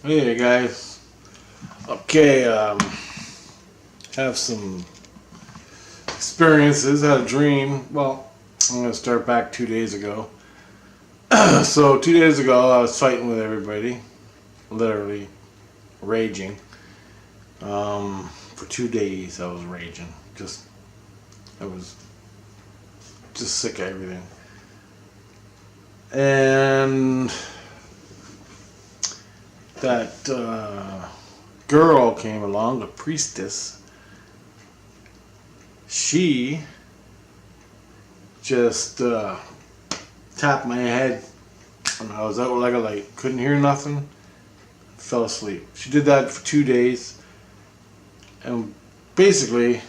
Hey guys. Okay, have some experiences. Had a dream. Well, I'm gonna start back 2 days ago. So 2 days ago, I was fighting with everybody, literally raging. For 2 days, I was raging. I was just sick of everything. And that girl came along, the priestess. She just tapped my head when I was out like a light. Couldn't hear nothing. Fell asleep. She did that for 2 days. And basically,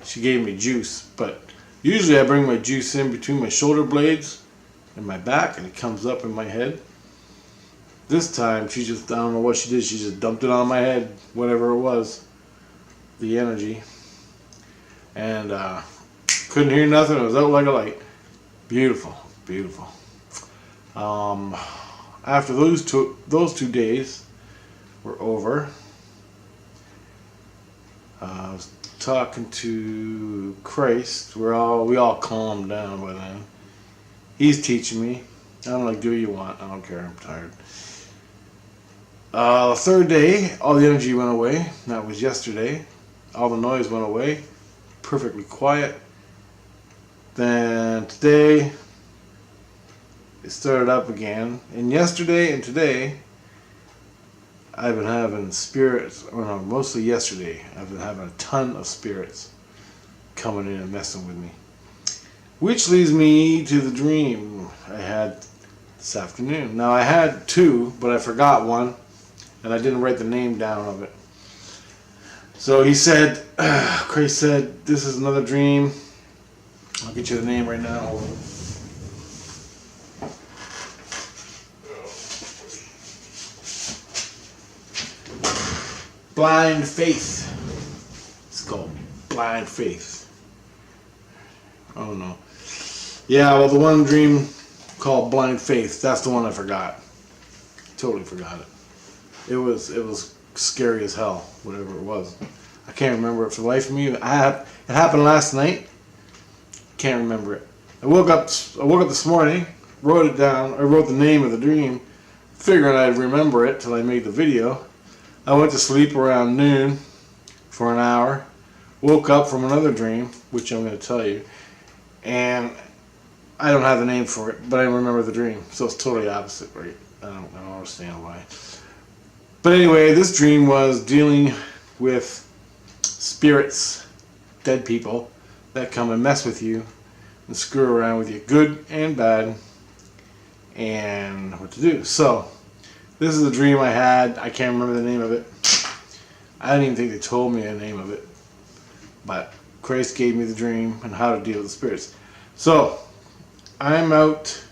she gave me juice. But usually I bring my juice in between my shoulder blades and my back, and it comes up in my head. This time, I don't know what she did. She just dumped it on my head, whatever it was, the energy. And couldn't hear nothing. It was out like a light. Beautiful, beautiful. After those 2 days were over, I was talking to Christ. We all calmed down by then. He's teaching me. I'm like, do what you want. I don't care. I'm tired. The third day, all the energy went away. That was yesterday. All the noise went away. Perfectly quiet. Then today, it started up again. And yesterday and today, I've been having spirits, or no, mostly yesterday, I've been having a ton of spirits coming in and messing with me. Which leads me to the dream I had this afternoon. Now I had two, but I forgot one, and I didn't write the name down of it. So he said, Christ said, this is another dream. I'll get you the name right now. Blind Faith. It's called Blind Faith. Oh no. Yeah, well, the one dream called Blind Faith, that's the one I forgot. Totally forgot it. It was scary as hell, whatever it was. I can't remember it for the life of me. It happened last night. Can't remember it. I woke up this morning, wrote it down. I wrote the name of the dream, figuring I'd remember it till I made the video. I went to sleep around noon for an hour. Woke up from another dream, which I'm going to tell you, and I don't have the name for it, but I remember the dream. So it's totally opposite, right? I don't understand why. But anyway, this dream was dealing with spirits, dead people, that come and mess with you and screw around with you, good and bad, and what to do. So, this is a dream I had. I can't remember the name of it. I didn't even think they told me the name of it. But Christ gave me the dream and how to deal with the spirits. So, I'm outside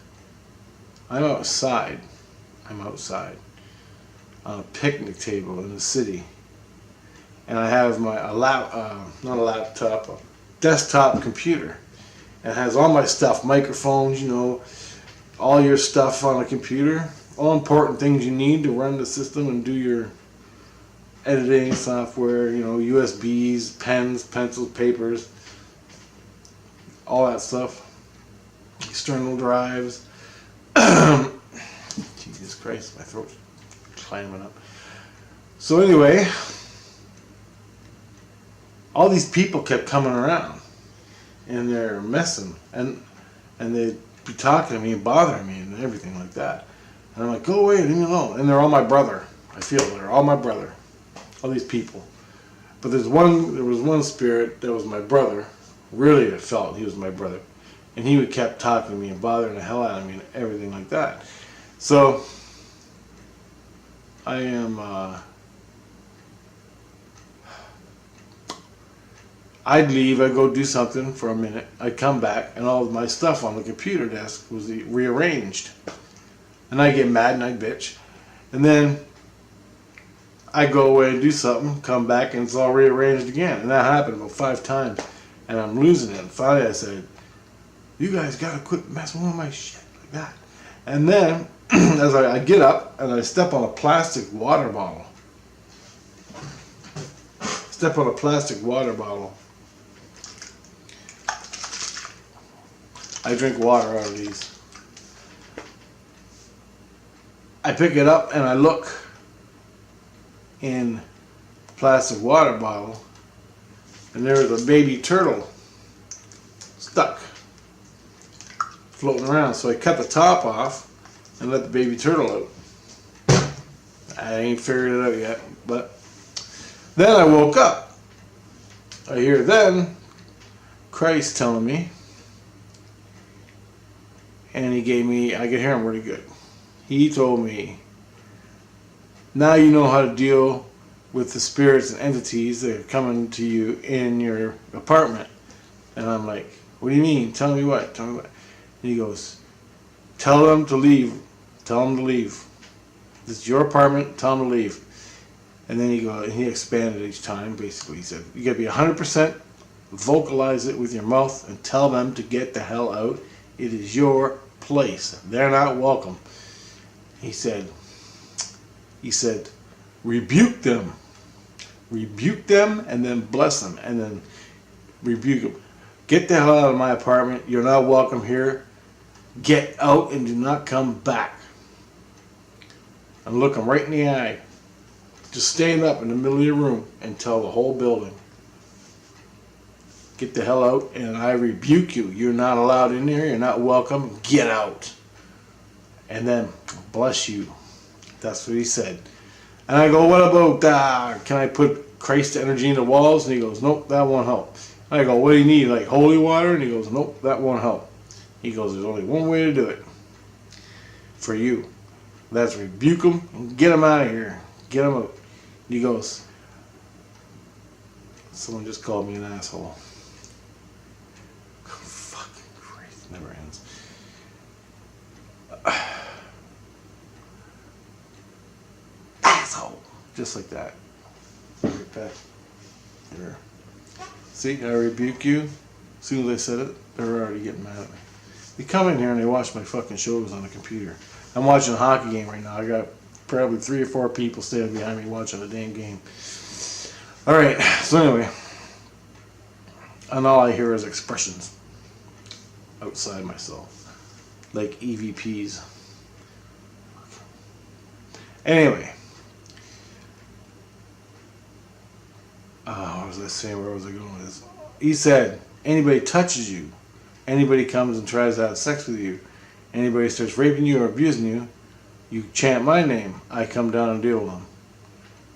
on a picnic table in the city. And I have a desktop computer. And it has all my stuff, microphones, all your stuff on a computer. All important things you need to run the system and do your editing software, USBs, pens, pencils, papers, all that stuff. External drives. Jesus Christ, my throat's climbing up. So anyway, all these people kept coming around and they're messing and they'd be talking to me and bothering me and everything like that. And I'm like, go away, leave me alone. And they're all my brother. I feel they're all my brother. All these people. But there was one spirit that was my brother. Really, I felt he was my brother. And he would kept talking to me and bothering the hell out of me and everything like that. So, I'd leave, I'd go do something for a minute. I'd come back, and all of my stuff on the computer desk was rearranged. And I'd get mad and I'd bitch. And then I'd go away and do something, come back, and it's all rearranged again. And that happened about 5 times. And I'm losing it. And finally I said, you guys gotta quit messing with my shit like that. And then as I get up and I step on a plastic water bottle. Step on a plastic water bottle. I drink water out of these. I pick it up and I look in the plastic water bottle, and there was a baby turtle stuck, floating around. So I cut the top off and let the baby turtle out. I ain't figured it out yet, but then I woke up. I hear then Christ telling me, and he gave me, I could hear him really good. He told me, now you know how to deal with the spirits and entities that are coming to you in your apartment. And I'm like, what do you mean? Tell me what? Tell me what? And he goes, tell them to leave. Tell them to leave. This is your apartment. Tell them to leave. And then he expanded each time. Basically, he said, you got to be 100%, vocalize it with your mouth, and tell them to get the hell out. It is your place. They're not welcome. He said, rebuke them. Rebuke them and then bless them and then rebuke them. Get the hell out of my apartment. You're not welcome here. Get out and do not come back. And look them right in the eye. Just stand up in the middle of your room and tell the whole building, get the hell out and I rebuke you. You're not allowed in here. You're not welcome. Get out. And then bless you. That's what he said. And I go, what about, can I put Christ energy in the walls? And he goes, nope, that won't help. And I go, what do you need, like holy water? And he goes, nope, that won't help. He goes, there's only one way to do it for you. That's rebuke them and get them out of here. Get them out. And he goes, someone just called me an asshole. Fucking Christ, never ends. Asshole. Just like that. Right back. Here. See, I rebuke you. As soon as I said it, they were already getting mad at me. They come in here and they watch my fucking shows on the computer. I'm watching a hockey game right now. I got probably 3 or 4 people standing behind me watching the damn game. Alright, so anyway. And all I hear is expressions outside myself. Like EVPs. Anyway. What was I saying? Where was I going with this? He said, anybody touches you, anybody comes and tries to have sex with you, anybody starts raping you or abusing you, you chant my name. I come down and deal with them.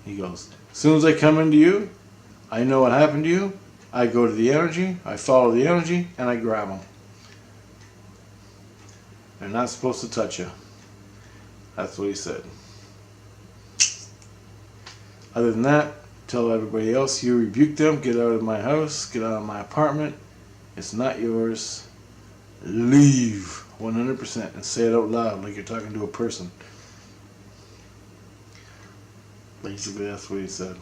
He goes, as soon as I come into you, I know what happened to you. I go to the energy, I follow the energy, and I grab them. They're not supposed to touch you. That's what he said. Other than that, tell everybody else you rebuke them. Get out of my house. Get out of my apartment. It's not yours. Leave 100% and say it out loud like you're talking to a person. Basically, that's what he said.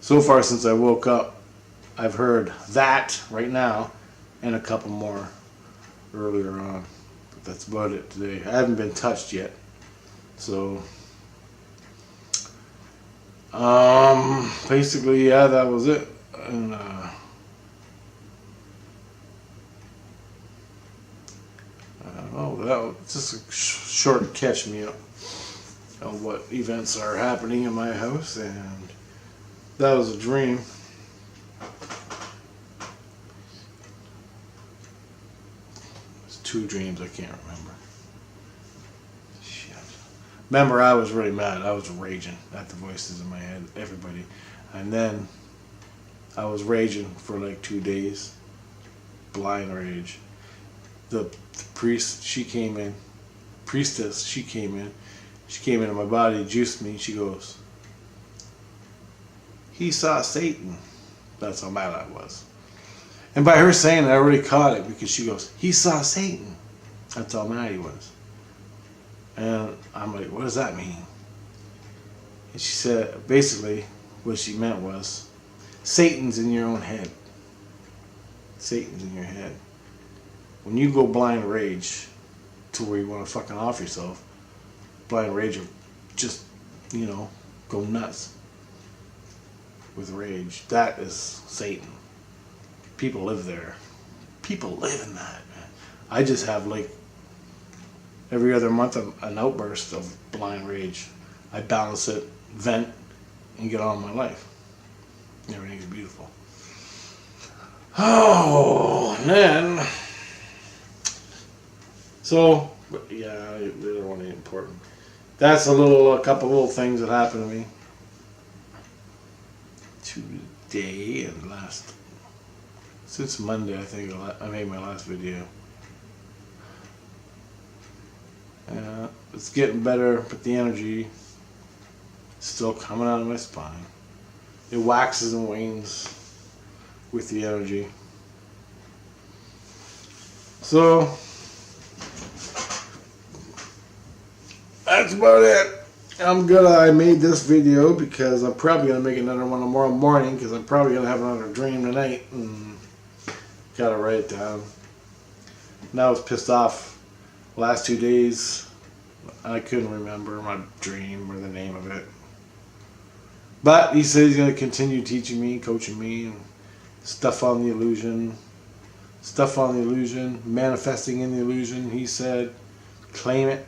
So far since I woke up, I've heard that right now and a couple more earlier on. But that's about it today. I haven't been touched yet. So, basically, yeah, that was it. And, that was just a short catch me up on what events are happening in my house, and that was a dream. It's 2 dreams, I can't remember. Shit. Remember, I was really mad. I was raging at the voices in my head, everybody. And then I was raging for like 2 days. Blind rage. The priest, she came in. Priestess, she came in. She came into my body, juiced me. She goes, he saw Satan. That's how mad I was. And by her saying it, I already caught it, because she goes, he saw Satan. That's how mad he was. And I'm like, what does that mean? And she said, basically, what she meant was, Satan's in your own head. Satan's in your head. When you go blind rage to where you want to fucking off yourself, blind rage or just, go nuts with rage. That is Satan. People live there. People live in that, man. I just have like every other month an outburst of blind rage. I balance it, vent, and get on with my life. Everything's beautiful. Oh, and then, so, yeah, they don't want any important. That's a couple little things that happened to me today and since Monday, I think I made my last video. It's getting better, but the energy is still coming out of my spine. It waxes and wanes with the energy. So that's about it. I made this video because I'm probably going to make another one tomorrow morning because I'm probably going to have another dream tonight and got to write it down. Now I was pissed off last 2 days. I couldn't remember my dream or the name of it. But he said he's going to continue teaching me, coaching me, and stuff on the illusion, manifesting in the illusion. He said, claim it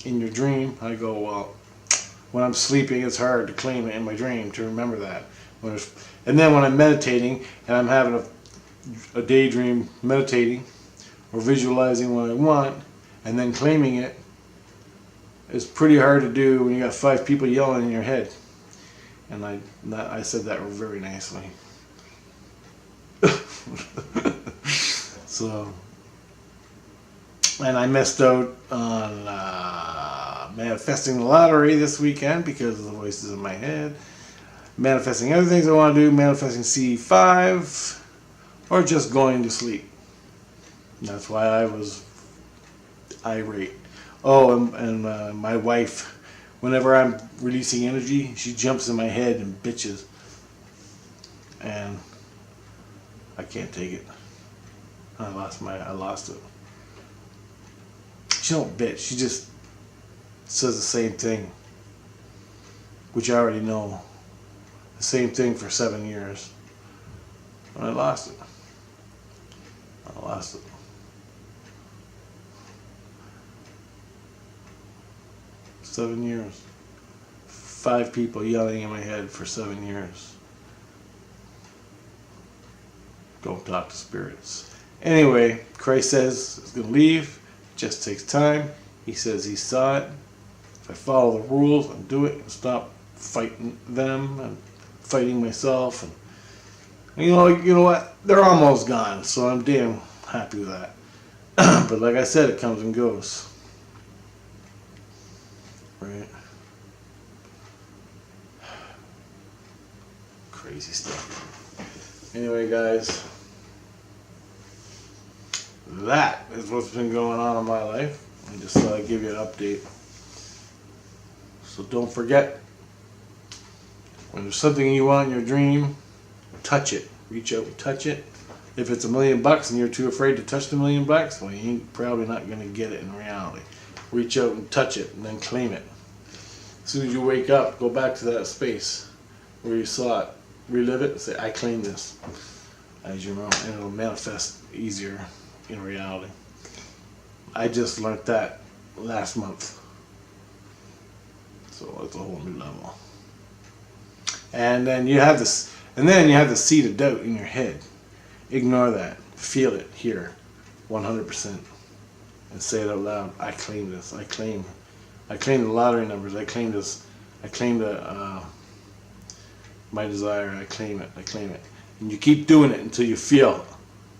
in your dream. I go, well, when I'm sleeping, it's hard to claim it in my dream, to remember that. And then when I'm meditating and I'm having a daydream meditating or visualizing what I want and then claiming it, it's pretty hard to do when you got 5 people yelling in your head. And I said that very nicely. So, and I missed out on manifesting the lottery this weekend because of the voices in my head. Manifesting other things I want to do, manifesting C5, or just going to sleep. And that's why I was irate. Oh, and my wife, whenever I'm releasing energy, she jumps in my head and bitches. And I can't take it. I lost it. She don't bitch. She just says the same thing, which I already know. The same thing for 7 years. And I lost it. 7 years. 5 people yelling in my head for 7 years. Don't talk to spirits. Anyway, Christ says it's going to leave. It just takes time. He says he saw it. If I follow the rules and do it and stop fighting them and fighting myself, and you know what? They're almost gone, so I'm damn happy with that. But like I said, it comes and goes. Right? Crazy stuff. Anyway, guys, that is what's been going on in my life. I just thought I'd give you an update. So don't forget, when there's something you want in your dream, touch it. Reach out and touch it. If it's $1 million and you're too afraid to touch the $1 million, well, you ain't probably not going to get it in reality. Reach out and touch it and then claim it. As soon as you wake up, go back to that space where you saw it. Relive it and say, I claim this. As you know, and it'll manifest easier in reality. I just learned that last month. So it's a whole new level. And then you have this, and then you have the seed of doubt in your head. Ignore that. Feel it here, 100%, and say it out loud. I claim this. I claim the lottery numbers. I claim this. I claim my desire. I claim it. I claim it. And you keep doing it until you feel.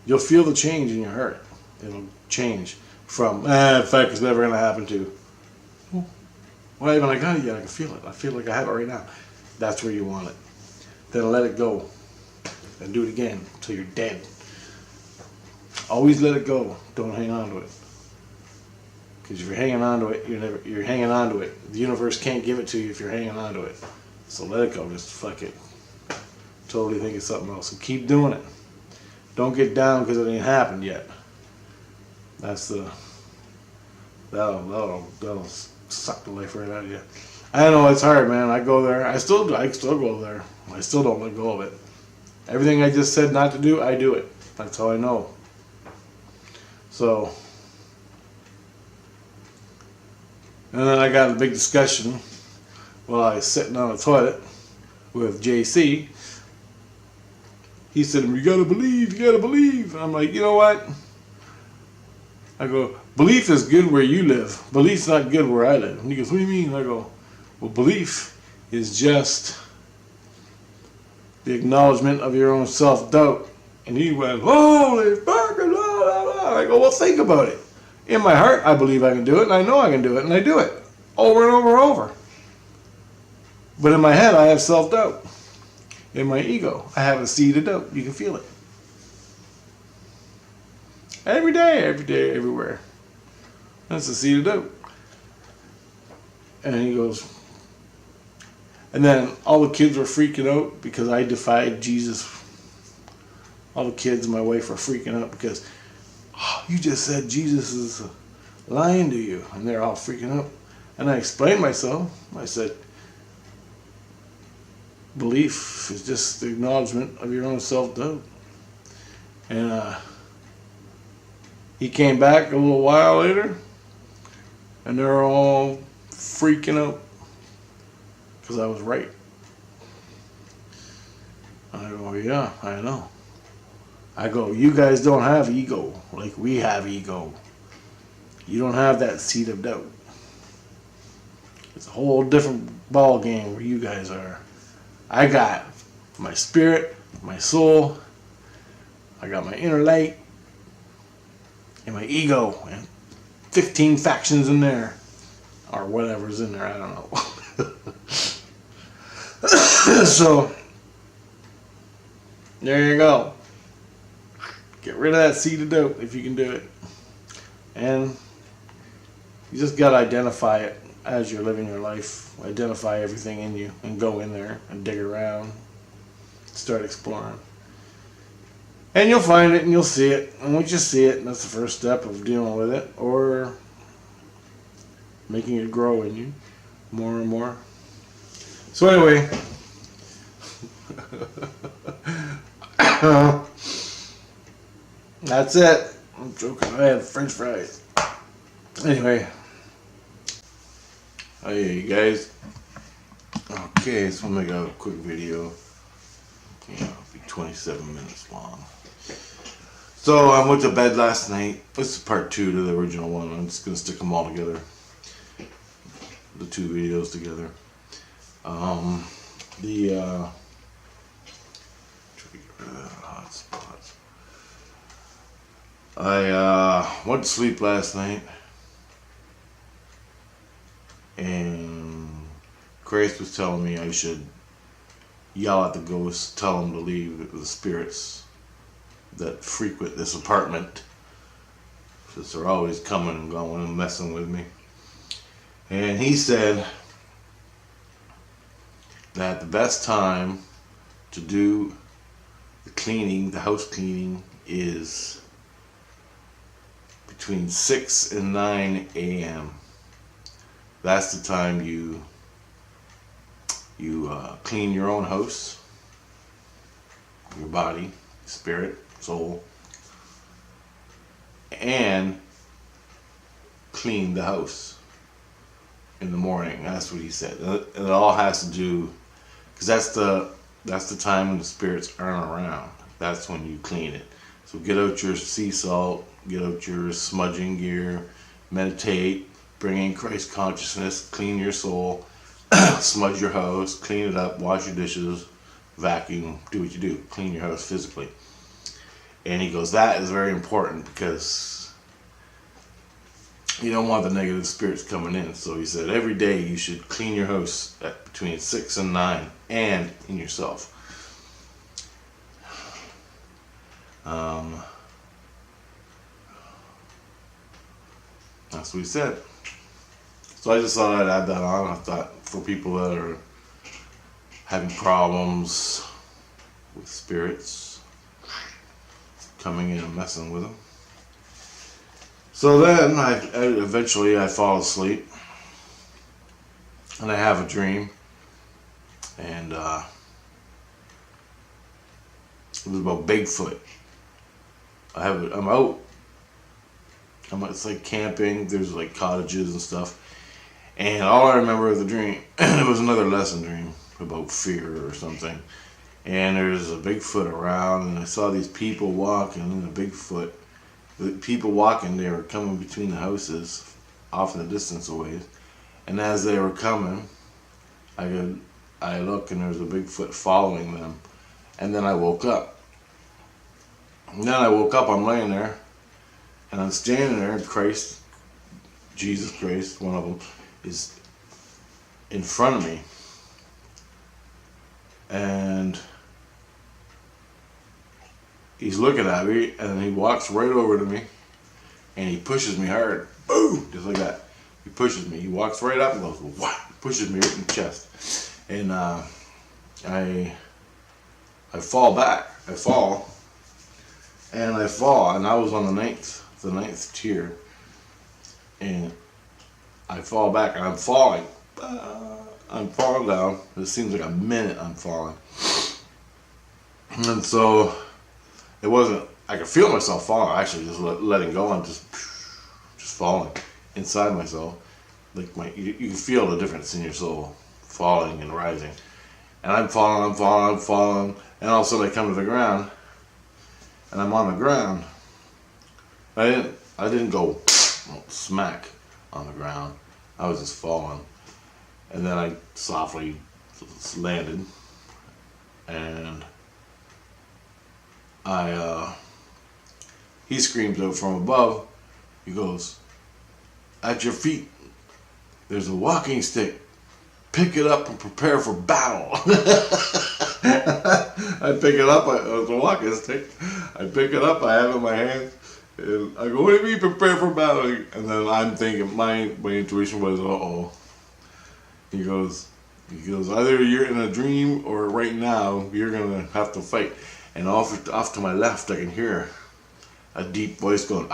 You'll feel the change in your heart. It'll change from, in fact, it's never going to happen to, well, I haven't got it yet. I can feel it. I feel like I have it right now. That's where you want it. Then let it go. And do it again until you're dead. Always let it go. Don't hang on to it. Because if you're hanging on to it, you're hanging on to it. The universe can't give it to you if you're hanging on to it. So let it go. Just fuck it. Totally think it's something else. And keep doing it. Don't get down because it ain't happened yet. That's that'll suck the life right out of you. I know it's hard, man. I go there. I still go there. I still don't let go of it. Everything I just said not to do, I do it. That's how I know. So, and then I got a big discussion while I was sitting on the toilet with JC. He said, you gotta believe. And I'm like, you know what? I go, belief is good where you live. Belief's not good where I live. And he goes, what do you mean? I go, well, belief is just the acknowledgement of your own self-doubt. And he went, holy fuck, blah, blah, blah. I go, well, think about it. In my heart, I believe I can do it, and I know I can do it, and I do it over and over and over. But in my head, I have self-doubt. In my ego, I have a seed of doubt. You can feel it. Every day, everywhere. That's a seed of doubt. And he goes, and then all the kids were freaking out because I defied Jesus. All the kids and my wife were freaking out because, oh, you just said Jesus is lying to you. And they're all freaking out. And I explained myself. I said, belief is just the acknowledgement of your own self-doubt. And he came back a little while later, and they're all freaking out because I was right. I go, yeah, I know. I go, you guys don't have ego like we have ego. You don't have that seed of doubt. It's a whole different ball game where you guys are. I got my spirit, my soul, I got my inner light, and my ego, and 15 factions in there, or whatever's in there, I don't know. So, there you go. Get rid of that seed of doubt if you can do it. And you just got to identify it as you're living your life. Identify everything in you and go in there and dig around. Start exploring. And you'll find it and you'll see it. And once you see it, that's the first step of dealing with it or making it grow in you more and more. So anyway, that's it. I'm joking. I had French fries. Anyway. Hey you guys. Okay, so I'm gonna make a quick video. It'll be 27 minutes long. So I went to bed last night. This is part 2 to the original one. I'm just gonna stick them all together. The 2 videos together. Try to get rid of that hot spots. I went to sleep last night. And Grace was telling me I should yell at the ghosts, tell them to leave, the spirits that frequent this apartment, since they're always coming and going and messing with me. And he said that the best time to do the cleaning, the house cleaning, is between 6 and 9 a.m. That's the time you clean your own house, your body, spirit, soul, and clean the house in the morning. That's what he said. And it all has to do, because that's the time when the spirits aren't around. That's when you clean it. So get out your sea salt, get out your smudging gear, meditate, bring in Christ consciousness, clean your soul, smudge your house, clean it up, wash your dishes, vacuum, do what you do, clean your house physically. And he goes, that is very important because you don't want the negative spirits coming in. So he said every day you should clean your house at between 6 and 9 and in yourself. That's what he said. So I just thought I'd add that on. I thought for people that are having problems with spirits coming in and messing with them. So then I eventually fall asleep. and I have a dream, and it was about Bigfoot. I'm out. It's like camping. There's like cottages and stuff. And all I remember of the dream, it was another lesson dream about fear or something. And there's a Bigfoot around, and I saw these people walking, and the Bigfoot, the people walking, they were coming between the houses, off in the distance away. And as they were coming, I look, and there was a Bigfoot following them. And then I woke up. And then I woke up, I'm laying there, and I'm standing there, and Christ, Jesus Christ, one of them, is in front of me. And he's looking at me, and he walks right over to me, and he pushes me hard. Boom! Just like that. He pushes me. He walks right up and goes, what? Pushes me right in the chest. And I fall back. I fall. And I fall. And I was on the ninth tier. And I fall back, and I'm falling. I'm falling down. It seems like a minute I'm falling. And so it wasn't, I could feel myself falling, actually, just letting go. I'm just falling inside myself. Like you can feel the difference in your soul, falling and rising. And I'm falling, and all of a sudden I come to the ground, and I'm on the ground. I didn't go smack on the ground. I was just falling. And then I softly landed, and he screams out from above. He goes, at your feet, there's a walking stick. Pick it up and prepare for battle. I pick it up, it's a walking stick. I pick it up, I have it in my hand, and I go, what do you mean prepare for battle? And then I'm thinking, my intuition was, uh-oh. He goes, either you're in a dream or right now you're gonna have to fight. And off to my left, I can hear a deep voice going,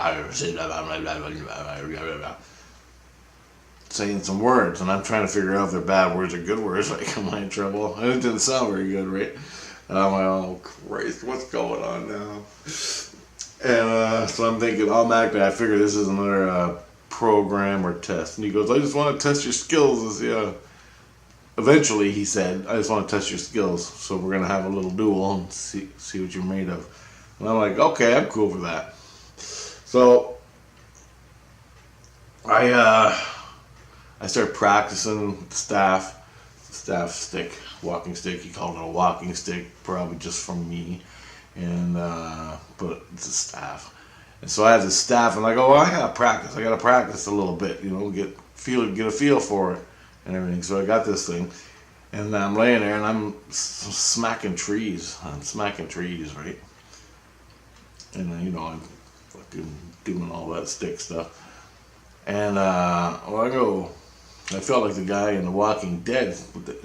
saying some words, and I'm trying to figure out if they're bad words or good words. Like, am I in trouble? And it didn't sound very good, right? And I'm like, oh Christ, what's going on now? And so I'm thinking, automatically, I figure this is another program or test. And he goes, I just want to test your skills. Eventually, he said, I just want to test your skills, so we're going to have a little duel and see what you're made of. And I'm like, okay, I'm cool for that. So I started practicing with the staff stick, walking stick. He called it a walking stick, probably just from me, and but it's a staff. And so I had this staff, and I go, well, I gotta practice a little bit, get a feel for it and everything. So I got this thing, and I'm laying there, and I'm smacking trees. Right? And then, I'm fucking doing all that stick stuff. And I felt like the guy in The Walking Dead,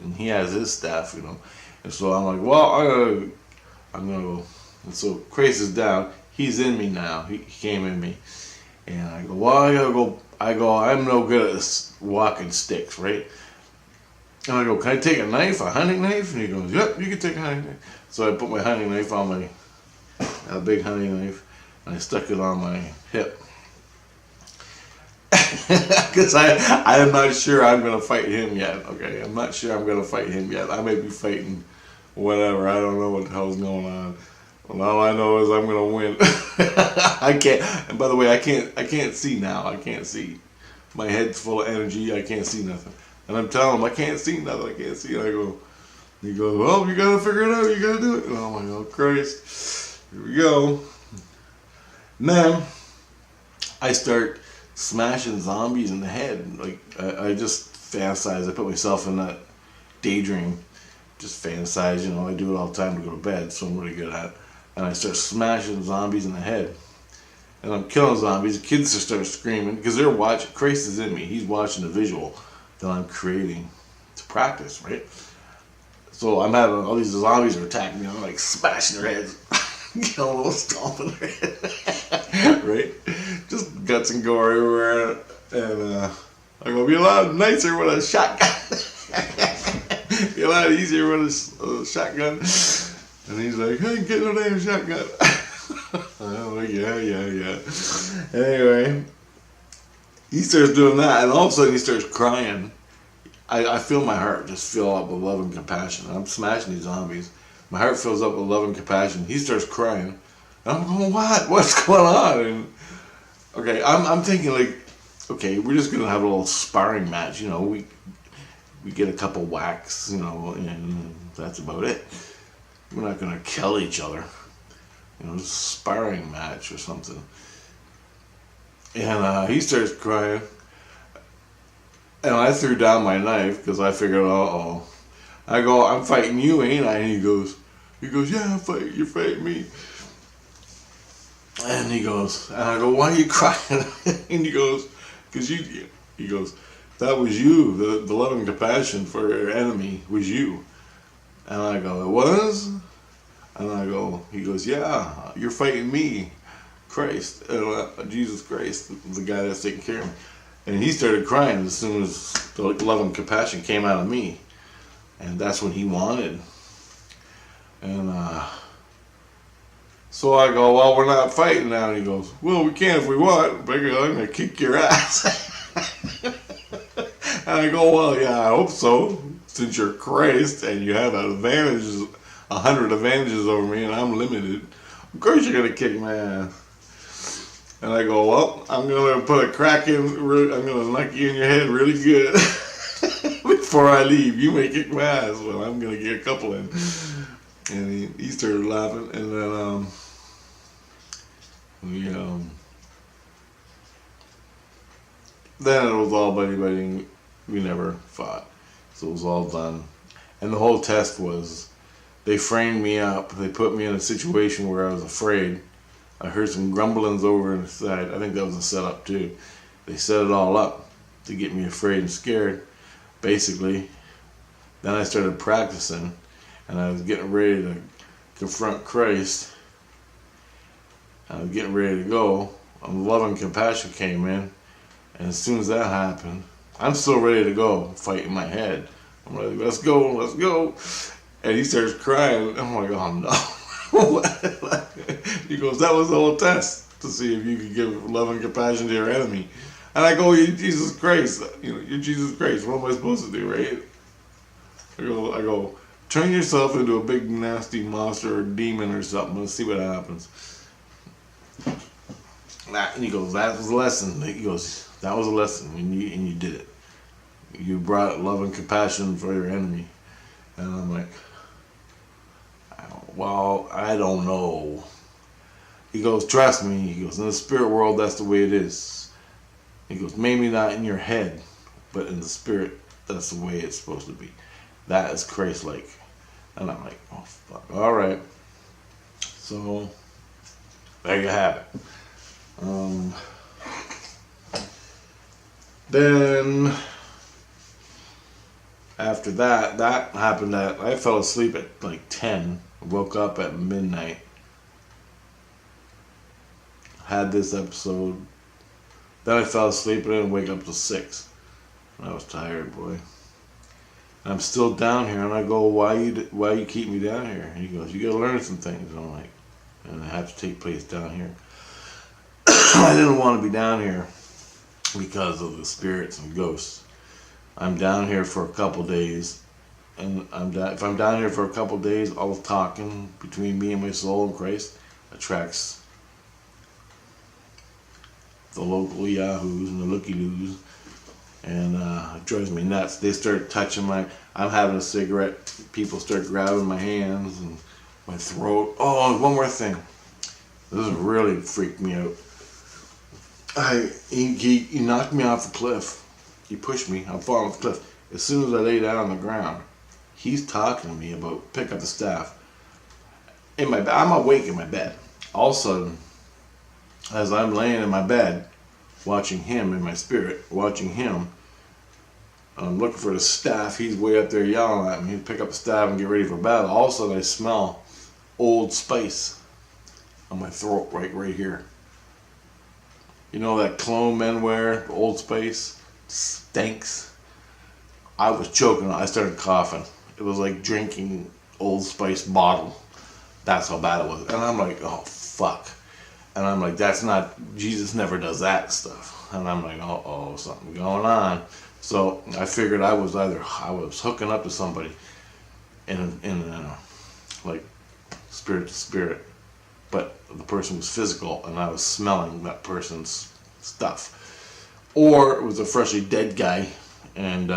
and he has his staff, And so I'm like, well, I'm gonna go. And so Chris is down. He's in me now. He came in me. And I go, well, I'm no good at this walking sticks, right? And I go, can I take a hunting knife? And he goes, yep, you can take a hunting knife. So I put my hunting knife on a big hunting knife, and I stuck it on my hip. Because I am not sure I'm going to fight him yet, okay? I'm not sure I'm going to fight him yet. I may be fighting whatever. I don't know what the hell's going on. Well, all I know is I'm going to win. I can't, and by the way, I can't see now. I can't see. My head's full of energy. I can't see nothing. And I'm telling him, I can't see nothing. I can't see. And he goes, well, you got to figure it out. You got to do it. And I'm like, oh, Christ. Here we go. And then I start smashing zombies in the head. Like, I just fantasize. I put myself in that daydream. Just fantasize, I do it all the time to go to bed, so I'm really good at it. And I start smashing zombies in the head. And I'm killing zombies. The kids just start screaming because they're watching. Christ is in me. He's watching the visual that I'm creating to practice, right? So I'm having all these zombies are attacking me. I'm like smashing their heads. Killing them, stomping their head. Right? Just guts and gore everywhere. And I'm going to be a lot nicer with a shotgun. a lot easier with a shotgun. And he's like, hey, get no damn shotgun. I'm like, yeah. Anyway, he starts doing that, and all of a sudden he starts crying. I feel my heart just fill up with love and compassion. I'm smashing these zombies. My heart fills up with love and compassion. He starts crying. And I'm going, what? What's going on? And okay, I'm thinking like, okay, we're just gonna have a little sparring match. You know, we get a couple whacks, you know, and that's about it. We're not gonna kill each other. You know, just a sparring match or something. And he starts crying. And I threw down my knife because I figured, uh-oh. I go, I'm fighting you, ain't I? And he goes, yeah, I'm fighting, you're fighting me. And he goes, and I go, why are you crying? And he goes, because he goes, that was you. The love and compassion for your enemy was you. And I go, it was? And I go, he goes, yeah, you're fighting me, Christ, Jesus Christ, the guy that's taking care of me. And he started crying as soon as the love and compassion came out of me. And that's what he wanted. And so I go, well, we're not fighting now. And he goes, well, we can if we want. But I'm going to kick your ass. And I go, well, yeah, I hope so. Since you're Christ and you have advantages, 100 advantages over me, and I'm limited. Of course you're going to kick my ass. And I go, well, I'm going to put a crack in, I'm going to knock you in your head really good. Before I leave, you may kick my ass. Well, I'm going to get a couple in. And he started laughing. And then it was all buddy. We never fought. So it was all done. And the whole test was, they framed me up. They put me in a situation where I was afraid. I heard some grumblings over on the side. I think that was a setup too. They set it all up to get me afraid and scared, basically. Then I started practicing, and I was getting ready to confront Christ. I was getting ready to go. Love and compassion came in, and as soon as that happened, I'm still ready to go, fight in my head. I'm like, let's go. And he starts crying. I'm like, oh no. He goes, that was the whole test, to see if you could give love and compassion to your enemy. And I go, you're Jesus Christ. You're Jesus Christ. What am I supposed to do, right? I go, turn yourself into a big nasty monster or demon or something. Let's see what happens. And he goes, that was a lesson. He goes, that was a lesson, and you did it. You brought love and compassion for your enemy. And I'm like, well, I don't know. He goes, trust me. He goes, in the spirit world, that's the way it is. He goes, maybe not in your head, but in the spirit, that's the way it's supposed to be. That is Christ-like. And I'm like, oh, fuck. All right. So, there you have it. Then, after that happened I fell asleep at like 10. Woke up at midnight. Had this episode. Then I fell asleep and didn't wake up till 6. I was tired, boy. And I'm still down here, and I go, why you keep me down here? And he goes, you gotta learn some things. And I'm like, and I have to take place down here. I didn't want to be down here because of the spirits and ghosts. I'm down here for a couple days. And if I'm down here for a couple days, all the talking between me and my soul and Christ attracts the local yahoos and the looky-loos, and it drives me nuts. They start touching I'm having a cigarette, people start grabbing my hands and my throat. Oh, one more thing. This really freaked me out. He knocked me off the cliff. He pushed me. I'm falling off the cliff. As soon as I lay down on the ground, he's talking to me about pick up the staff. I'm awake in my bed. All of a sudden, as I'm laying in my bed, watching him in my spirit, watching him, I'm looking for the staff. He's way up there yelling at me. He'd pick up the staff and get ready for battle. All of a sudden, I smell Old Spice on my throat, right here. You know that cologne men wear, Old Spice? Stinks. I was choking. I started coughing. It was like drinking Old Spice bottle. That's how bad it was. And I'm like, oh fuck. And I'm like, that's not, Jesus never does that stuff. And I'm like, oh, something going on. So I figured I was hooking up to somebody in like spirit to spirit, but the person was physical and I was smelling that person's stuff. Or it was a freshly dead guy and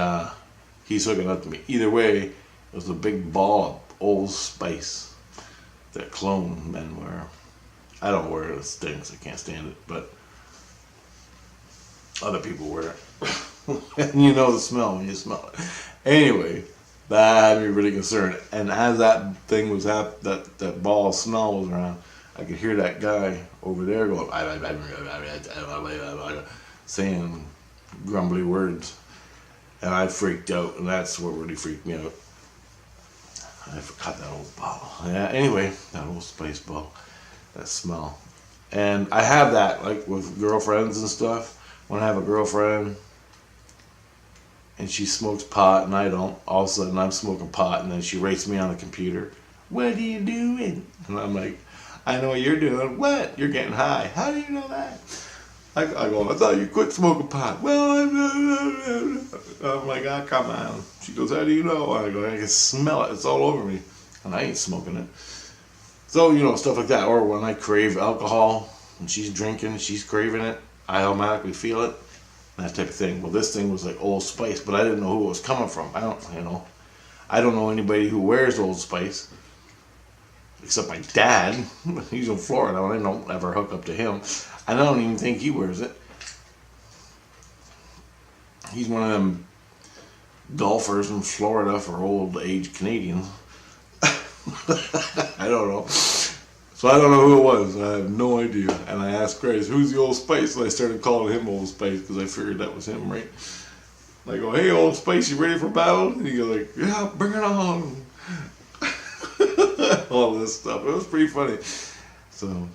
he's hooking up to me. Either way, it was a big ball of Old Spice that clone men wear. I don't wear it, it stinks, I can't stand it, but other people wear it. And you know the smell when you smell it. Anyway, that had me really concerned. And as that thing was that ball of smell was around, I could hear that guy over there going, saying grumbly words. And I freaked out, and that's what really freaked me out. I forgot that old bottle. Yeah, anyway, that Old Spice bottle, that smell. And I have that, like, with girlfriends and stuff. When I have a girlfriend, and she smokes pot, and I don't, all of a sudden I'm smoking pot, and then she rates me on the computer. What are you doing? And I'm like, I know what you're doing. What? You're getting high. How do you know that? I go, I thought you quit smoking pot. Well, I'm like, ah, come on. She goes, how do you know? I go, I can smell it. It's all over me. And I ain't smoking it. So, you know, stuff like that. Or when I crave alcohol, and she's drinking, she's craving it, I automatically feel it. That type of thing. Well, this thing was like Old Spice, but I didn't know who it was coming from. I don't know anybody who wears Old Spice. Except my dad. He's in Florida, and I don't ever hook up to him. I don't even think he wears it. He's one of them golfers in Florida for old age Canadians. I don't know. So I don't know who it was. I have no idea. And I asked Grace, who's the Old Spice? And I started calling him Old Spice because I figured that was him, right? And I go, hey, Old Spice, you ready for battle? And he goes like, yeah, bring it on. All this stuff. It was pretty funny. So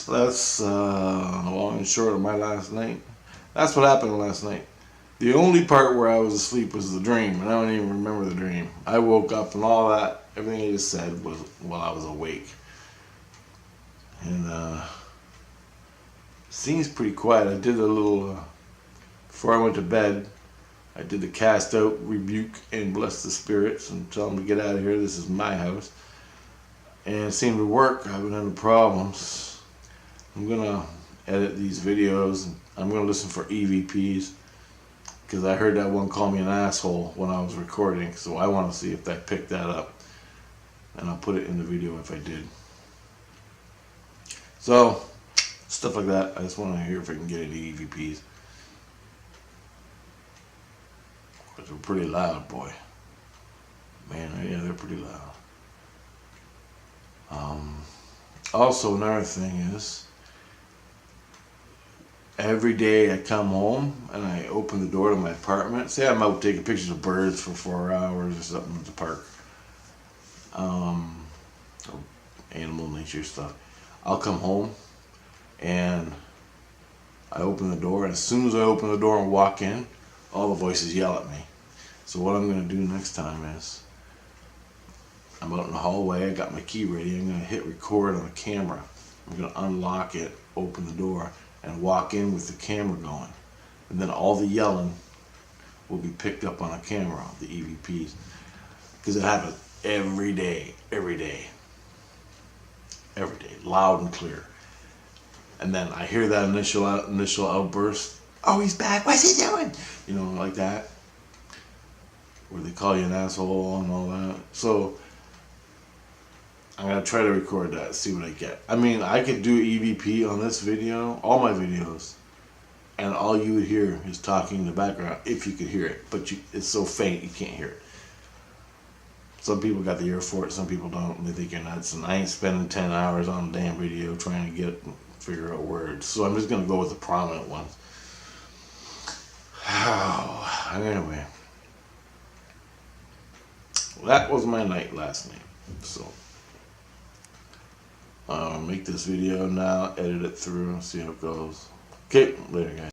that's long and short of my last night. That's what happened last night. The only part where I was asleep was the dream, and I don't even remember the dream. I woke up and all that, everything I just said was while I was awake. And seems pretty quiet. I did a little, before I went to bed, I did the cast out, rebuke, and bless the spirits and tell them to get out of here. This is my house. And it seemed to work. I've been having problems. I'm going to edit these videos. I'm going to listen for EVPs. Because I heard that one call me an asshole when I was recording. So I want to see if that picked that up. And I'll put it in the video if I did. So, stuff like that. I just want to hear if I can get any EVPs. They're pretty loud, boy. Man, yeah, they're pretty loud. Also, another thing is, every day I come home and I open the door to my apartment. Say I'm out taking pictures of birds for 4 hours or something at the park. Or animal nature stuff. I'll come home and I open the door, and as soon as I open the door and walk in, all the voices yell at me. So what I'm going to do next time is, I'm out in the hallway, I got my key ready, I'm going to hit record on the camera. I'm going to unlock it, open the door, and walk in with the camera going. And then all the yelling will be picked up on a camera, the EVPs. Because it happens every day, loud and clear. And then I hear that initial outburst. Oh, he's back, what's he doing? You know, like that. Where they call you an asshole and all that. So I'm going to try to record that, see what I get. I mean, I could do EVP on this video, all my videos, and all you would hear is talking in the background, if you could hear it. But it's so faint, you can't hear it. Some people got the ear for it, some people don't, and they think you're nuts. And I ain't spending 10 hours on a damn video trying to figure out words. So I'm just going to go with the prominent ones. Anyway. That was my night last night. So make this video now, edit it through, see how it goes. Okay, later guys.